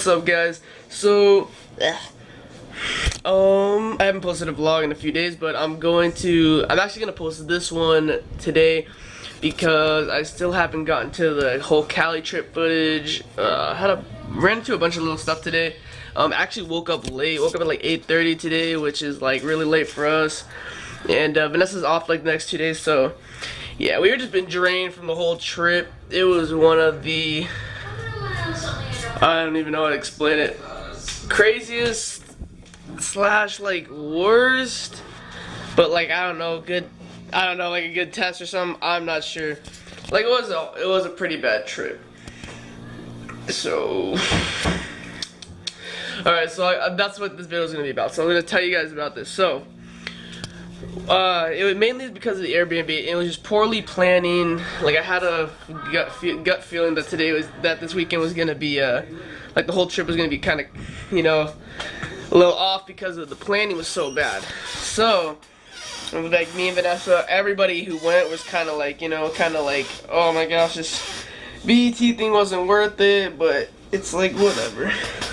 What's up, guys? So, I haven't posted a vlog in a few days, but I'm actually gonna post this one today because I still haven't gotten to the whole Cali trip footage. Ran into a bunch of little stuff today. Actually woke up late. Woke up at like 8:30 today, which is like really late for us. And Vanessa's off like the next 2 days, so yeah, we were just been drained from the whole trip. It was one of the, I don't even know how to explain it, craziest slash like worst, but like I don't know, like a good test or something. I'm not sure. Like it was a pretty bad trip. So alright, so that's what this video is gonna be about. So I'm gonna tell you guys about this. So it was mainly because of the Airbnb. It was just poorly planning. Like I had a gut feeling that this weekend was gonna be like the whole trip was gonna be kind of, you know, a little off because of the planning was so bad. So like me and Vanessa, everybody who went was kind of like, you know, oh my gosh, this BET thing wasn't worth it, but it's like whatever.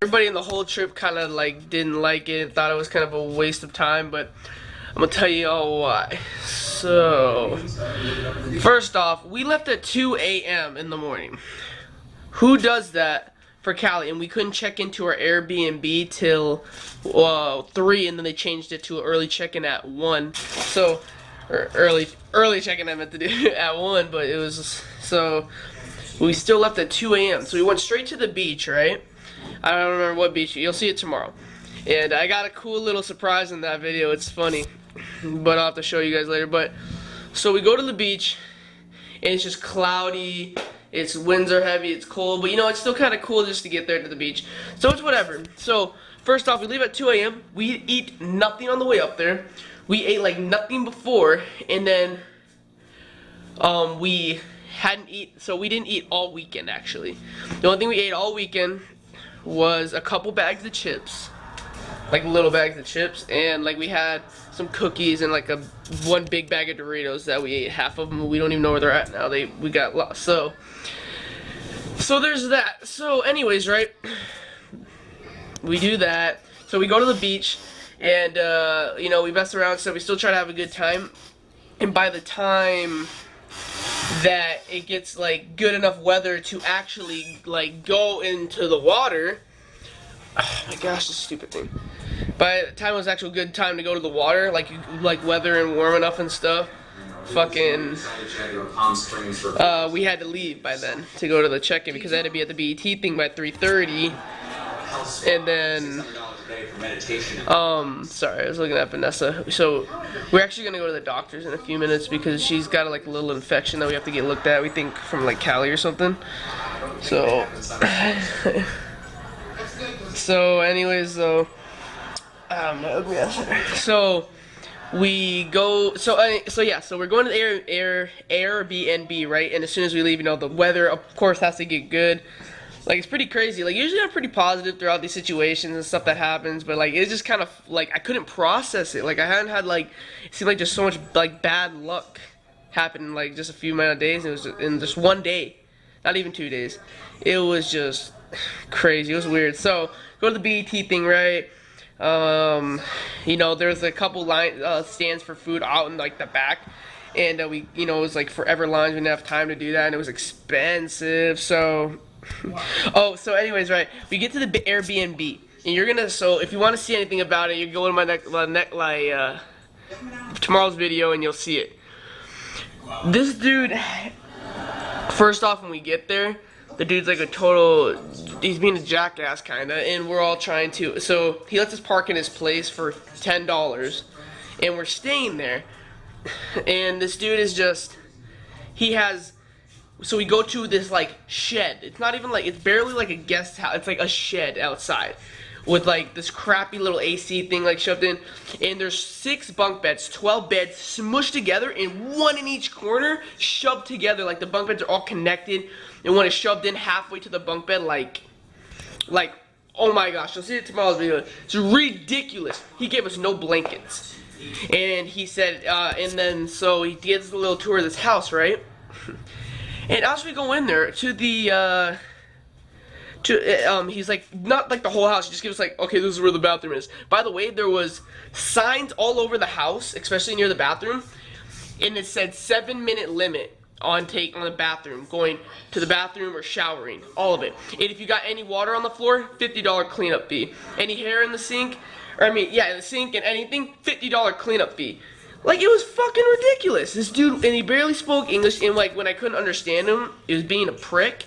Everybody in the whole trip kind of like didn't like it and thought it was kind of a waste of time, but I'm gonna tell you all why. So, first off, we left at 2 a.m. in the morning. Who does that for Cali? And we couldn't check into our Airbnb till 3, and then they changed it to an early check-in at 1. So, or early check-in I meant to do at 1, but it was, so we still left at 2 a.m. So we went straight to the beach, right? I don't remember what beach. You'll see it tomorrow. And I got a cool little surprise in that video. It's funny, but I'll have to show you guys later. But so we go to the beach, and it's just cloudy. It's winds are heavy. It's cold, but you know it's still kind of cool just to get there to the beach. So it's whatever. So first off, we leave at 2 a.m. We eat nothing on the way up there. We ate like nothing before, and then we hadn't eaten. So we didn't eat all weekend actually. The only thing we ate all weekend was a couple bags of chips. Like little bags of chips, and like we had some cookies and like one big bag of Doritos that we ate half of them. We don't even know where they're at now. We got lost. So there's that. So anyways, right, we do that. So we go to the beach, and you know, we mess around. So we still try to have a good time. And by the time that it gets like good enough weather to actually like go into the water, oh my gosh, this stupid thing. By the time it was actual good time to go to the water, like weather and warm enough and stuff, fucking, we had to leave by then to go to the check-in because I had to be at the BET thing by 3:30. And then, sorry, I was looking at Vanessa. So we're actually gonna go to the doctor's in a few minutes because she's got like a little infection that we have to get looked at. We think from like Cali or something. So. So anyways, though, so we go, so yeah, so we're going to the Airbnb, right? And as soon as we leave, you know, the weather of course has to get good. Like it's pretty crazy. Like usually I'm pretty positive throughout these situations and stuff that happens, but like it's just kind of like I couldn't process it. Like I hadn't had like, it seemed like just so much like bad luck happened in like just a few amount of days. And it was in just 1 day, not even 2 days. It was just crazy. It was weird. So go to the BET thing, right? You know, there's a couple stands for food out in like the back, and we, you know, it was like forever lines. We didn't have time to do that, and it was expensive. So so anyways, right, we get to the Airbnb, and you're gonna, so if you want to see anything about it, you go to my tomorrow's video and you'll see it. This dude, first off, when we get there, the dude's like a total, he's being a jackass kinda, and we're all trying to, so he lets us park in his place for $10, and we're staying there, and this dude is just, he has, so we go to this like shed, it's not even like, it's barely like a guest house, it's like a shed outside, with like this crappy little AC thing like shoved in, and there's 6 bunk beds, 12 beds smushed together, and 1 in each corner shoved together, like the bunk beds are all connected, and one is shoved in halfway to the bunk bed, like oh my gosh, you'll see it tomorrow's video. It's ridiculous. He gave us no blankets, and he said, and then so he gives a little tour of this house, right? And as we go in there to the he's like, not like the whole house, he just gives like, okay, this is where the bathroom is. By the way, there was signs all over the house, especially near the bathroom, and it said 7-minute limit on the bathroom, going to the bathroom or showering, all of it. And if you got any water on the floor, $50 cleanup fee. Any hair in the sink, or I mean, yeah, in the sink and anything, $50 cleanup fee. Like, it was fucking ridiculous. This dude, and he barely spoke English, and like, when I couldn't understand him, he was being a prick.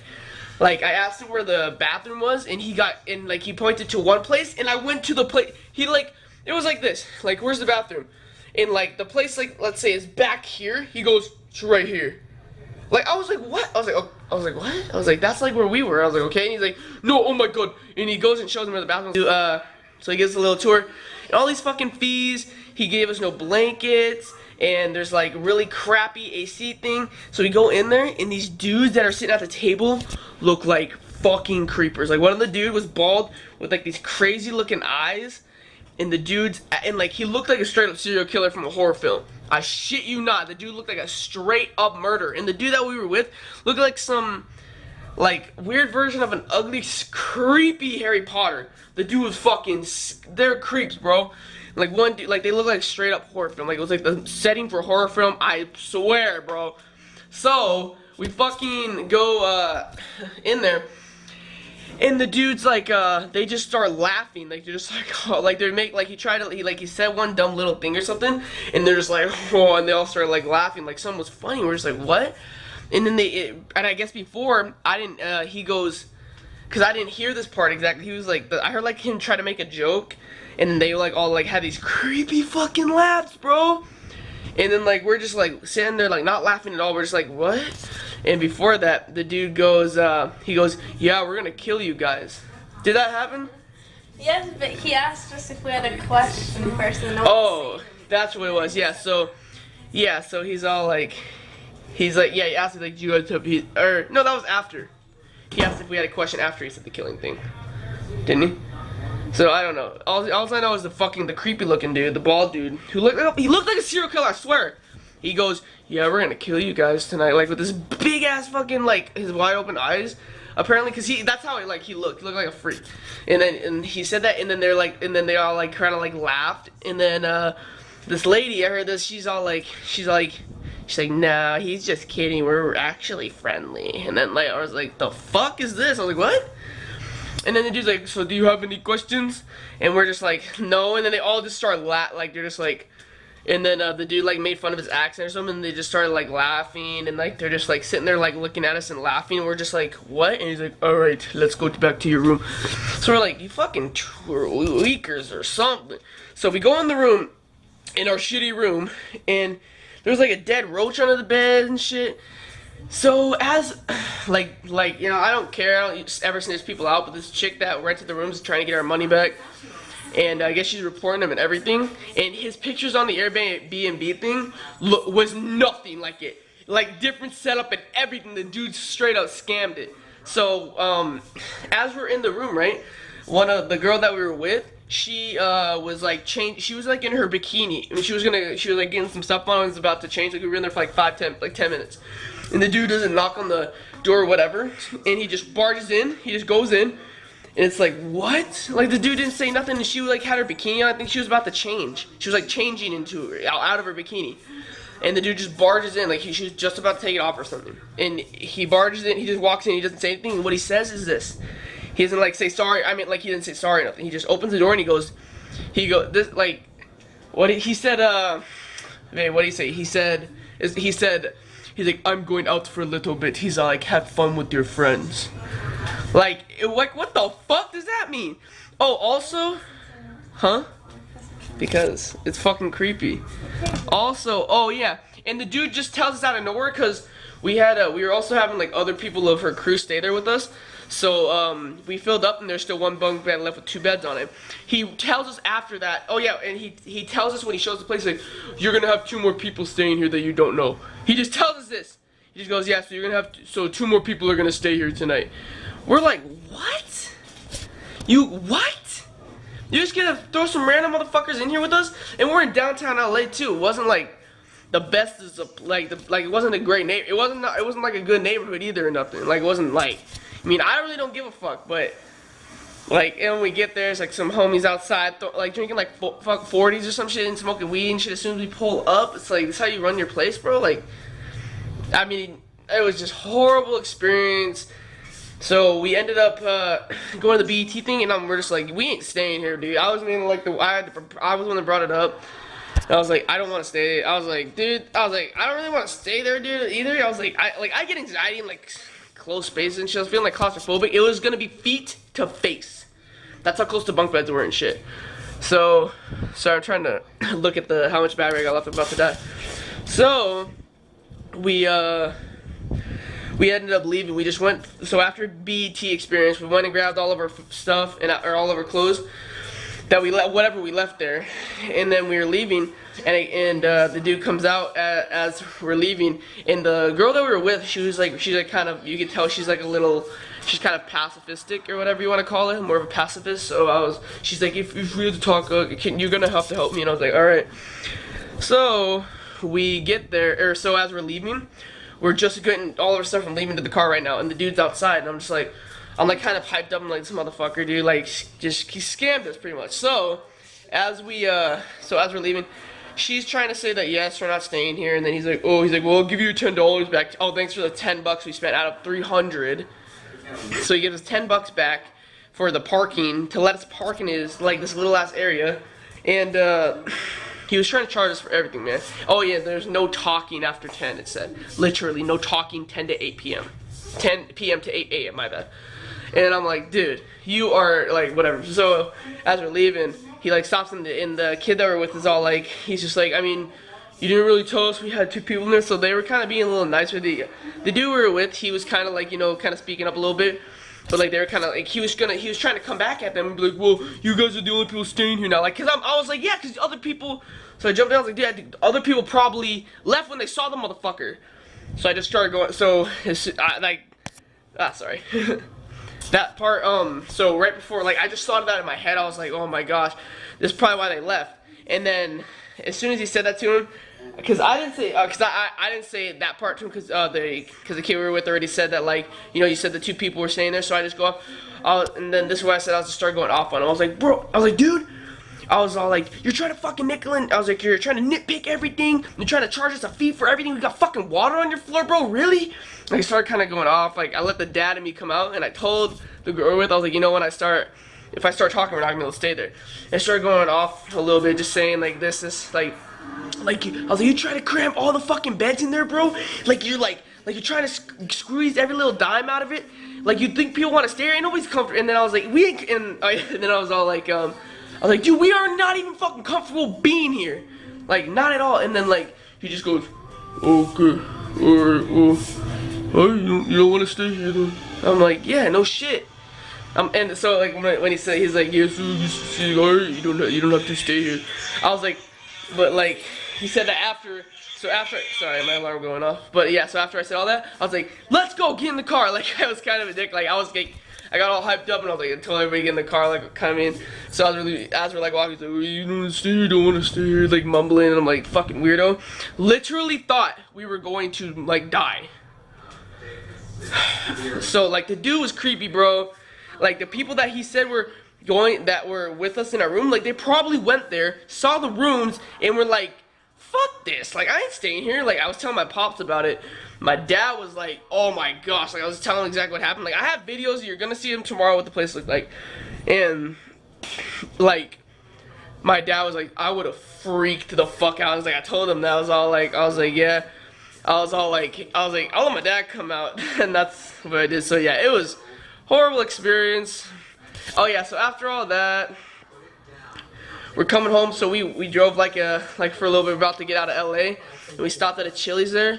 Like, I asked him where the bathroom was, and he pointed to one place, and I went to the place, it was like this, like, where's the bathroom? And like, the place, like, let's say is back here, he goes, it's right here. Like, I was like, what? I was like, oh, what? I was like, that's like where we were. I was like, okay, and he's like, no, oh my god, and he goes and shows him where the bathroom is. So he gives us a little tour, and all these fucking fees, he gave us no blankets, and there's like really crappy AC thing. So we go in there, and these dudes that are sitting at the table look like fucking creepers. Like, one of the dude was bald with like these crazy looking eyes, and the dude's, and like, he looked like a straight up serial killer from a horror film. I shit you not, the dude looked like a straight up murderer. And the dude that we were with looked like some like weird version of an ugly, creepy Harry Potter. The dude was fucking, they're creeps, bro. Like, one dude, like, they look like straight up horror film. Like, it was like the setting for a horror film, I swear, bro. So we fucking go in there, and the dudes like they just start laughing. Like, they're just like, oh, like, they make like, he said one dumb little thing or something, and they're just like, oh, and they all start like laughing like something was funny. We're just like, what? And then and I guess before I didn't he goes, because I didn't hear this part exactly. He was like, I heard like him try to make a joke, and they like all like had these creepy fucking laughs, bro. And then like, we're just like sitting there like not laughing at all. We're just like, what? And before that, the dude goes, he goes, yeah, we're gonna kill you guys. Did that happen? Yes, but he asked us if we had a question first. And oh, that's what it was. Yeah. So he's all like, yeah, he asked me like, do you guys have, no, that was after. He asked if we had a question after he said the killing thing, didn't he? So I don't know. All I know is the creepy looking dude, the bald dude, who looked like a serial killer, I swear. He goes, yeah, we're gonna kill you guys tonight, like with this big ass fucking like his wide open eyes. Apparently, cause that's how he looked. He looked like a freak. And he said that, and then they all like kind of like laughed. And then this lady, I heard this. She's like, nah, he's just kidding. We're actually friendly. And then like, I was like, the fuck is this? I was like, what? And then the dude's like, so do you have any questions? And we're just like, no. And then they all just start like, they're just like, and then the dude like made fun of his accent or something, and they just started like laughing, and like they're just like sitting there like looking at us and laughing, and we're just like, what? And he's like, alright, let's go back to your room. So we're like, you fucking leakers or something. So we go in the room, in our shitty room, and there's like a dead roach under the bed and shit. So as like you know, I don't care, I don't ever snitch people out, but this chick that rented the rooms is trying to get our money back, and I guess she's reporting them and everything, and his pictures on the Airbnb thing was nothing like it. Like, different setup and everything. The dude straight up scammed it. So as we're in the room, right, one of the girl that we were with, she was like she was like in her bikini, and she was like getting some stuff on and was about to change. Like, we were in there for like 10 minutes, and the dude doesn't knock on the door or whatever, and he just barges in. He just goes in, and it's like, what? Like, the dude didn't say nothing, and she like had her bikini on. I think she was about to change. She was like changing out of her bikini, and the dude just barges in like she was just about to take it off or something. And he barges in. He just walks in. He doesn't say anything. And what he says is this. He doesn't like say sorry. I mean, like, he didn't say sorry or nothing. He just opens the door and he goes this like, what he said. Man, what did he say? He said he's like, I'm going out for a little bit. He's like, have fun with your friends. Like, what the fuck does that mean? Oh, also, huh? Because it's fucking creepy. Also, oh yeah, and the dude just tells us out of nowhere, because we were also having like other people of her crew stay there with us. So we filled up, and there's still one bunk bed left with 2 beds on it. He tells us after that, oh yeah, and he tells us when he shows the place, like, you're gonna have 2 more people staying here that you don't know. He just tells us this. He just goes, yeah, so you're gonna have, so 2 more people are gonna stay here tonight. We're like, what? What? You're just gonna throw some random motherfuckers in here with us? And we're in downtown LA too. It wasn't like the best, like it wasn't a great neighborhood. It wasn't like a good neighborhood either or nothing. Like, it wasn't like, I mean, I really don't give a fuck, but like, and when we get there, it's like some homies outside, like drinking like fuck 40s or some shit and smoking weed and shit. As soon as we pull up, it's like, this is how you run your place, bro. Like, I mean, it was just horrible experience. So we ended up going to the BET thing, and we're just like, we ain't staying here, dude. I was the one that brought it up. And I was like, I don't want to stay. I was like, dude, I don't really want to stay there, dude, either. I was like, I get anxiety in like close spaces and shit. I was feeling like claustrophobic. It was gonna be feet to face. That's how close to bunk beds were and shit. So I'm trying to look at how much battery I got left. I'm about to die. So we ended up leaving. We just went. So after BET experience, we went and grabbed all of our stuff or all of our clothes that whatever we left there, and then we were leaving, and the dude comes out as we're leaving, and the girl that we were with, she's like kind of, you could tell she's like she's kind of pacifistic or whatever you want to call it, more of a pacifist. So she's like, if we have to talk, you're gonna have to help me, and I was like, all right. So we get there, so as we're leaving, we're just getting all of our stuff and leaving to the car right now, and the dude's outside, and I'm like kind of hyped up. I'm like, this motherfucker, dude, like, he scammed us pretty much. So as we're leaving, she's trying to say that yes, we're not staying here, and then he's like, well, I'll give you $10 back. Oh, thanks for the $10 we spent out of $300. So he gives us $10 back for the parking, to let us park in his like this little ass area, and he was trying to charge us for everything, man. Oh yeah, there's no talking after 10. It said literally no talking 10 to 8 p.m. 10 p.m. to 8 a.m. My bad. And I'm like, dude, you are like whatever. So as we're leaving, he like stops, and the kid that we're with is all like, he's just like, I mean, you didn't really tell us we had 2 people in there. So they were kind of being a little nicer. The dude we were with, he was kind of like, you know, kind of speaking up a little bit. But like they were kind of like, he was trying to come back at them and be like, well, you guys are the only people staying here now. Like, I was like, yeah, cause other people. So I jumped down. I was like, yeah, other people probably left when they saw the motherfucker. So I just started going. So sorry. That part, so right before, like, I just thought of that in my head. I was like, oh my gosh, this is probably why they left. And then, as soon as he said that to him, because I didn't say, I didn't say that part to him, because the kid we were with already said that, like, you know, you said the 2 people were staying there, so I just go off, and then this is what I said, I just started going off on him. I was like, bro, I was like, dude, I was all like, you're trying to fucking nickel in, I was like, you're trying to nitpick everything, you're trying to charge us a fee for everything, we got fucking water on your floor, bro, really? Like, I started kind of going off. Like, I let the dad and me come out, and I told the girl with, I was like, you know, if I start talking, we're not gonna be able to stay there. And I started going off a little bit, just saying like this, like, I was like, you trying to cram all the fucking beds in there, bro? Like you're trying to squeeze every little dime out of it. Like, you think people want to stay here? Ain't nobody's comfortable. And then I was like, and then I was all like, I was like, dude, we are not even fucking comfortable being here, like, not at all. And then like he just goes, okay, alright, well. Oh, you don't want to stay here then? I'm like, yeah, no shit. And so like when he said, he's like, yes, alright, you don't have to stay here. I was like, but like he said that after. Sorry, my alarm going off. But yeah, so after I said all that, I was like, let's go, get in the car. Like, I was kind of a dick. Like, I got all hyped up, and I was like, I told everybody to get in the car, like, come in. So as we're like walking, he's like, well, you don't want to stay here, don't want to stay here, like mumbling, and I'm like, fucking weirdo. Literally thought we were going to like die. So like the dude was creepy, bro. Like the people that he said were with us in our room, like they probably went there, saw the rooms, and were like, fuck this, like I ain't staying here. Like I was telling my pops about it. My dad was like, oh my gosh, like I was telling him exactly what happened. Like I have videos, you're gonna see them tomorrow, what the place looked like. And like my dad was like, I would have freaked the fuck out. I was like, I told him that. I was like, yeah. I'll let my dad come out, and that's what I did. So yeah, it was horrible experience. Oh yeah, so after all that, we're coming home. So we drove like for a little bit, about to get out of LA, and we stopped at a Chili's there,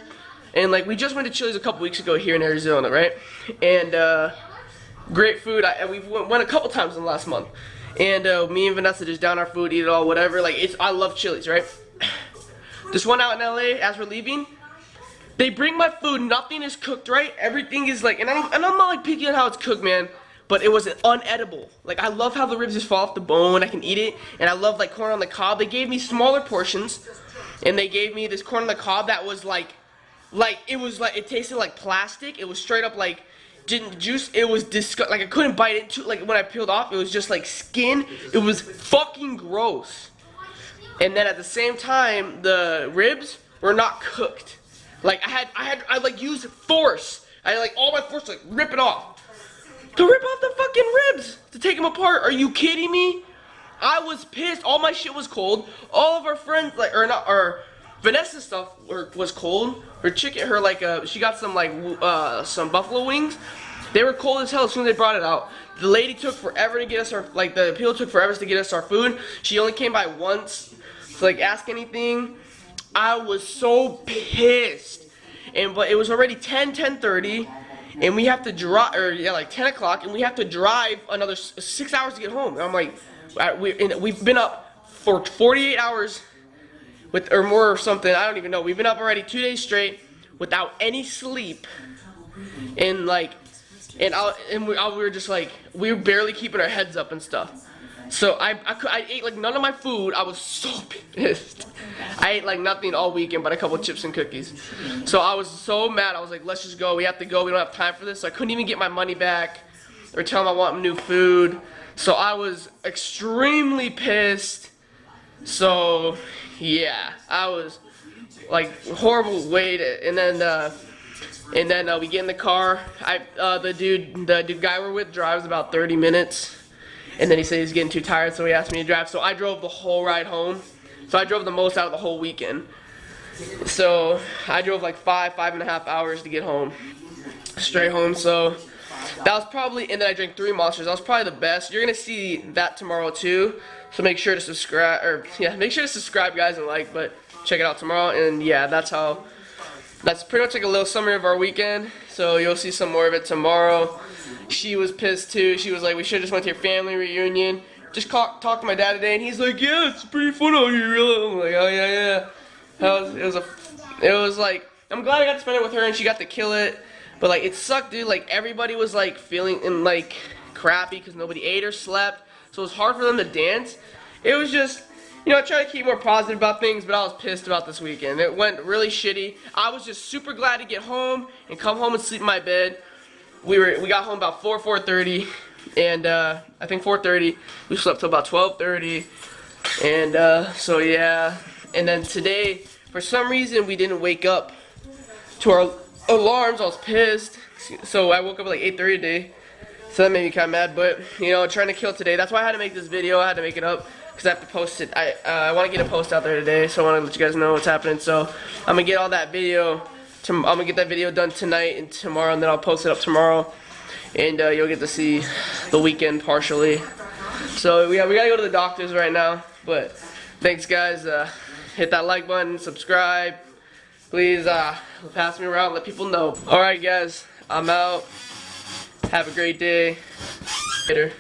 and like we just went to Chili's a couple weeks ago here in Arizona, right? And great food. We went a couple times in the last month, and me and Vanessa just down our food, eat it all, whatever. Like I love Chili's, right? This one out in LA, as we're leaving. They bring my food, nothing is cooked right, everything is like, and I'm not like picky on how it's cooked, man, but it was unedible. Like, I love how the ribs just fall off the bone, I can eat it, and I love like corn on the cob. They gave me smaller portions, and they gave me this corn on the cob that was like it tasted like plastic. It was straight up like juice, it was disgusting. Like I couldn't bite into. Like when I peeled off, it was just like skin. It was fucking gross. And then at the same time, the ribs were not cooked. Like I like used force. I had like all my force to like rip it off. To rip off the fucking ribs to take them apart. Are you kidding me? I was pissed. All my shit was cold. All of our friends, like, or not, or Vanessa's stuff was cold. Her chicken, she got some some buffalo wings. They were cold as hell as soon as they brought it out. The lady took forever to get us the people took forever to get us our food. She only came by once to like ask anything. I was so pissed. But it was already 10:30, and we have to drive, or yeah, like 10 o'clock, and we have to drive another 6 hours to get home. And I'm like, we've been up for 48 hours. Or more or something, I don't even know. We've been up already 2 days straight without any sleep, and we were just like, we were barely keeping our heads up and stuff. So I ate like none of my food. I was so pissed. I ate like nothing all weekend but a couple of chips and cookies. So I was so mad. I was like, let's just go. We have to go. We don't have time for this. So I couldn't even get my money back or tell them I want new food. So I was extremely pissed. So yeah, I was like horrible way to, and then we get in the car. The guy we're with drives about 30 minutes, and then he said he's getting too tired, so he asked me to drive. So I drove the whole ride home. So I drove the most out of the whole weekend. So I drove like 5.5 hours to get home, straight home. So that was probably, and then I drank 3 Monsters. That was probably the best. You're gonna see that tomorrow too. So make sure to subscribe, make sure to subscribe, guys, and like. But check it out tomorrow, and yeah, that's pretty much like a little summary of our weekend. So you'll see some more of it tomorrow. She was pissed too. She was like, we should have just went to your family reunion. Just talked to my dad today, and he's like, yeah, it's pretty fun out here. I'm like, oh yeah. It was like, I'm glad I got to spend it with her, and she got to kill it. But like, it sucked, dude. Like everybody was like feeling like crappy because nobody ate or slept. So it was hard for them to dance. It was just, I try to keep more positive about things, but I was pissed about this weekend. It went really shitty. I was just super glad to get home and come home and sleep in my bed. We got home about 4:30, and I think 4:30. We slept till about 12:30, and so yeah. And then today, for some reason, we didn't wake up to our alarms. I was pissed, so I woke up at like 8:30 today. So that made me kind of mad, but trying to kill today. That's why I had to make this video. I had to make it up because I have to post it. I want to get a post out there today, so I want to let you guys know what's happening. So I'm gonna get all that video. I'm gonna get that video done tonight and tomorrow, and then I'll post it up tomorrow, and you'll get to see the weekend partially. So yeah, we gotta go to the doctors right now. But thanks, guys. Hit that like button, subscribe. Please pass me around, let people know. All right, guys, I'm out. Have a great day. Later.